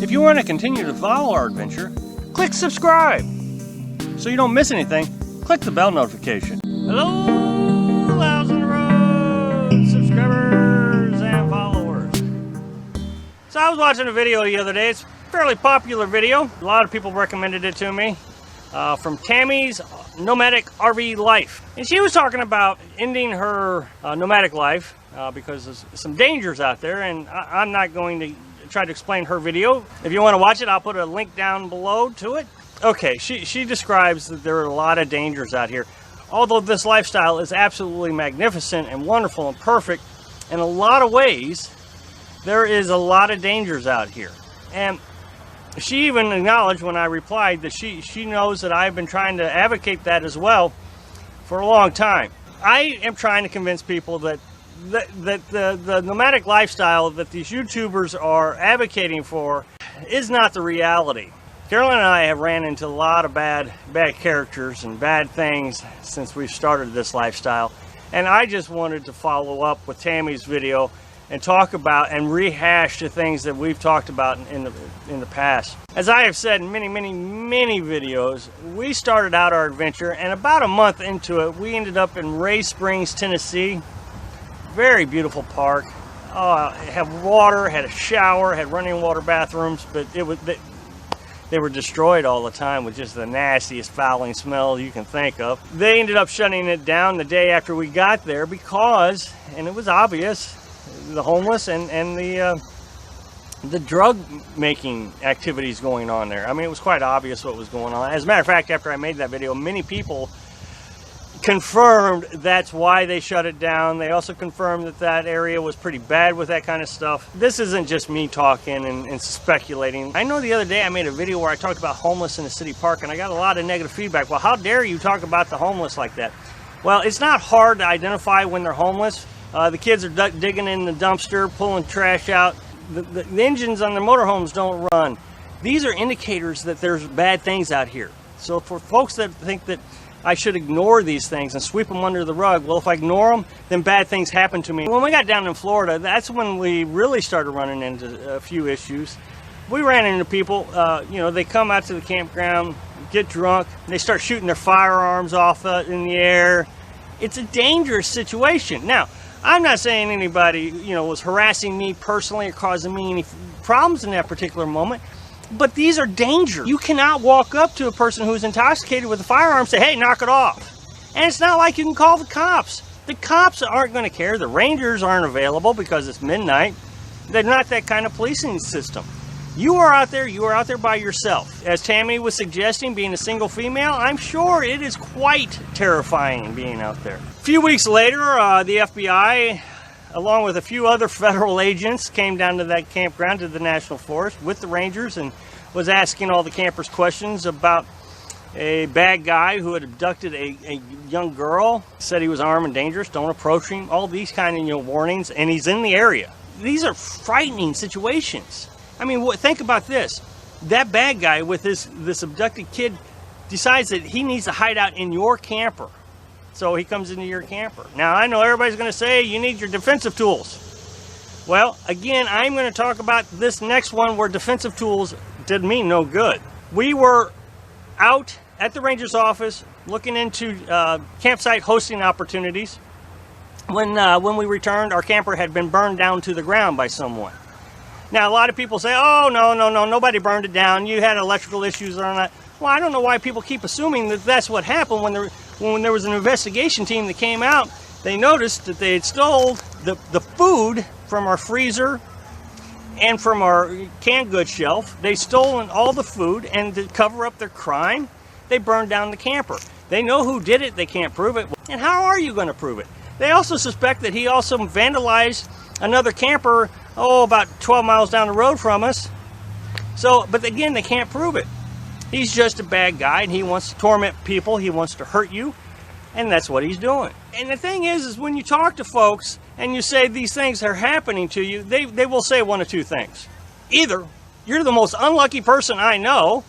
If you want to continue to follow our adventure, click subscribe. So you don't miss anything, click the bell notification. Hello, Lows on the Road subscribers and followers. So I was watching a video the other day. It's a fairly popular video. A lot of people recommended it to me. From Tammy's Nomadic RV Life. And she was talking about ending her nomadic life because there's some dangers out there, and I'm not going to try to explain her video. If you want to watch it, I'll put a link down below to it. Okay, she describes that there are a lot of dangers out here. Although this lifestyle is absolutely magnificent and wonderful and perfect, in a lot of ways, there is a lot of dangers out here. And she even acknowledged when I replied that she knows that I've been trying to advocate that as well for a long time. I am trying to convince people that the nomadic lifestyle that these YouTubers are advocating for is not the reality. Carolyn and I have ran into a lot of bad characters and bad things since we've started this lifestyle, and I just wanted to follow up with Tammy's video and talk about and rehash the things that we've talked about in the past. As I have said in many videos, we started out our adventure, and about a month into it, we ended up in Ray Springs, Tennessee. Very beautiful park. It had water, had a shower, had running water bathrooms, but they were destroyed all the time with just the nastiest fouling smell you can think of. They ended up shutting it down the day after we got there because, and it was obvious, the homeless and the drug making activities going on there. I mean, it was quite obvious what was going on. As a matter of fact, after I made that video, many people confirmed that's why they shut it down. They also confirmed that area was pretty bad with that kind of stuff. This isn't just me talking and speculating. I know the other day I made a video where I talked about homeless in a city park, and I got a lot of negative feedback. Well, how dare you talk about the homeless like that? Well, it's not hard to identify when they're homeless. The kids are digging in the dumpster, pulling trash out. The engines on the motorhomes don't run. These are indicators that there's bad things out here. So for folks that think that I should ignore these things and sweep them under the rug, well, if I ignore them, then bad things happen to me. When we got down in Florida, that's when we really started running into a few issues. We ran into people, they come out to the campground, get drunk, and they start shooting their firearms off in the air. It's a dangerous situation. Now, I'm not saying anybody, was harassing me personally or causing me any problems in that particular moment, but these are dangers. You cannot walk up to a person who's intoxicated with a firearm and say, hey, knock it off. And it's not like you can call the cops. The cops aren't going to care. The rangers aren't available because it's midnight. They're not that kind of policing system. You are out there by yourself. As Tammy was suggesting, being a single female, I'm sure it is quite terrifying being out there. A few weeks later, the FBI, along with a few other federal agents, came down to that campground, to the National Forest, with the rangers, and was asking all the campers questions about a bad guy who had abducted a young girl, said he was armed and dangerous, don't approach him, all these kind of warnings, and he's in the area. These are frightening situations. I mean, think about this. That bad guy with this abducted kid decides that he needs to hide out in your camper. So he comes into your camper. Now, I know everybody's going to say you need your defensive tools. Well, again, I'm going to talk about this next one where defensive tools did me no good. We were out at the ranger's office looking into campsite hosting opportunities. When we returned, our camper had been burned down to the ground by someone. Now, a lot of people say, oh, no, nobody burned it down. You had electrical issues or not. Well, I don't know why people keep assuming that that's what happened. When there was an investigation team that came out, they noticed that they had stole the food from our freezer and from our canned goods shelf. They stolen all the food, and to cover up their crime, they burned down the camper. They know who did it. They can't prove it. And how are you going to prove it? They also suspect that he also vandalized another camper, about 12 miles down the road from us. But again, they can't prove it. He's just a bad guy, and he wants to torment people. He wants to hurt you, and that's what he's doing. And the thing is when you talk to folks and you say these things are happening to you, they will say one of two things. Either you're the most unlucky person I know.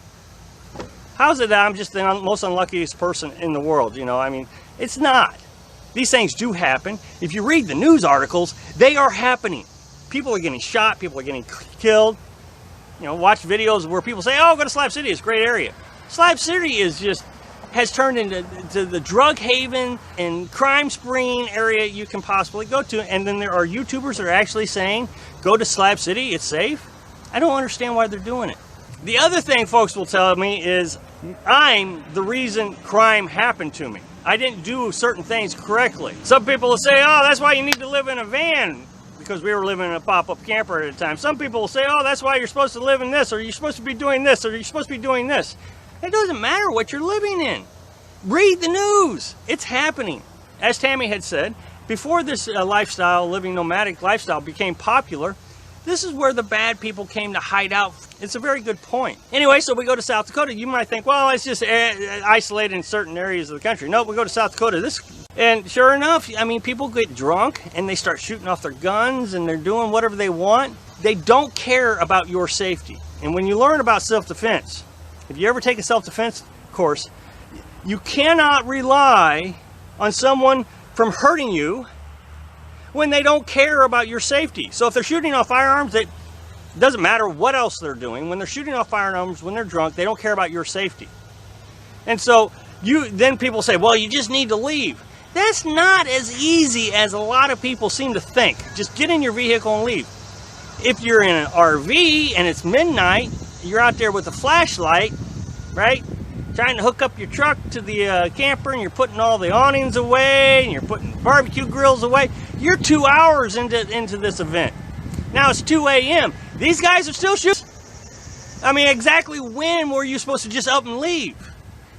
How's it that I'm just the most unluckiest person in the world? I mean, it's not. These things do happen. If you read the news articles, they are happening. People are getting shot. People are getting killed. watch videos where people say, oh, go to Slab City, it's a great area. Slab City has turned into the drug haven and crime spring area you can possibly go to. And then there are YouTubers that are actually saying, go to Slab City, it's safe. I don't understand why they're doing it. The other thing folks will tell me is I'm the reason crime happened to me. I didn't do certain things correctly. Some people will say, oh, that's why you need to live in a van, because we were living in a pop-up camper at the time. Some people will say, oh, that's why you're supposed to live in this, or you're supposed to be doing this, or you're supposed to be doing this. It doesn't matter what you're living in. Read the news. It's happening. As Tammy had said, before this living nomadic lifestyle became popular, this is where the bad people came to hide out. It's a very good point. Anyway, so we go to South Dakota. You might think, well, it's just isolated in certain areas of the country. No, we go to South Dakota. And sure enough, I mean, people get drunk and they start shooting off their guns and they're doing whatever they want. They don't care about your safety. And when you learn about self-defense, if you ever take a self-defense course, you cannot rely on someone from hurting you when they don't care about your safety. So if they're shooting off firearms, it doesn't matter what else they're doing. When they're shooting off firearms, when they're drunk, they don't care about your safety. And so then people say, well, you just need to leave. That's not as easy as a lot of people seem to think. Just get in your vehicle and leave. If you're in an RV and it's midnight, you're out there with a flashlight, right? Trying to hook up your truck to the camper, and you're putting all the awnings away, and you're putting barbecue grills away. You're 2 hours into this event. Now it's 2 a.m. These guys are still shooting. I mean, exactly when were you supposed to just up and leave?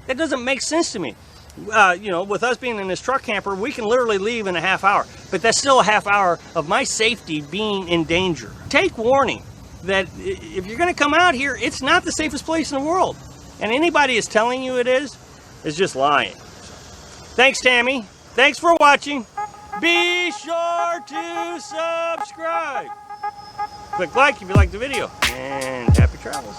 That doesn't make sense to me. With us being in this truck camper, we can literally leave in a half hour, but that's still a half hour of my safety being in danger. Take warning that if you're going to come out here, it's not the safest place in the world. And anybody is telling you it is just lying. Thanks, Tammy. Thanks for watching. Be sure to subscribe. Click like if you like the video. And happy travels.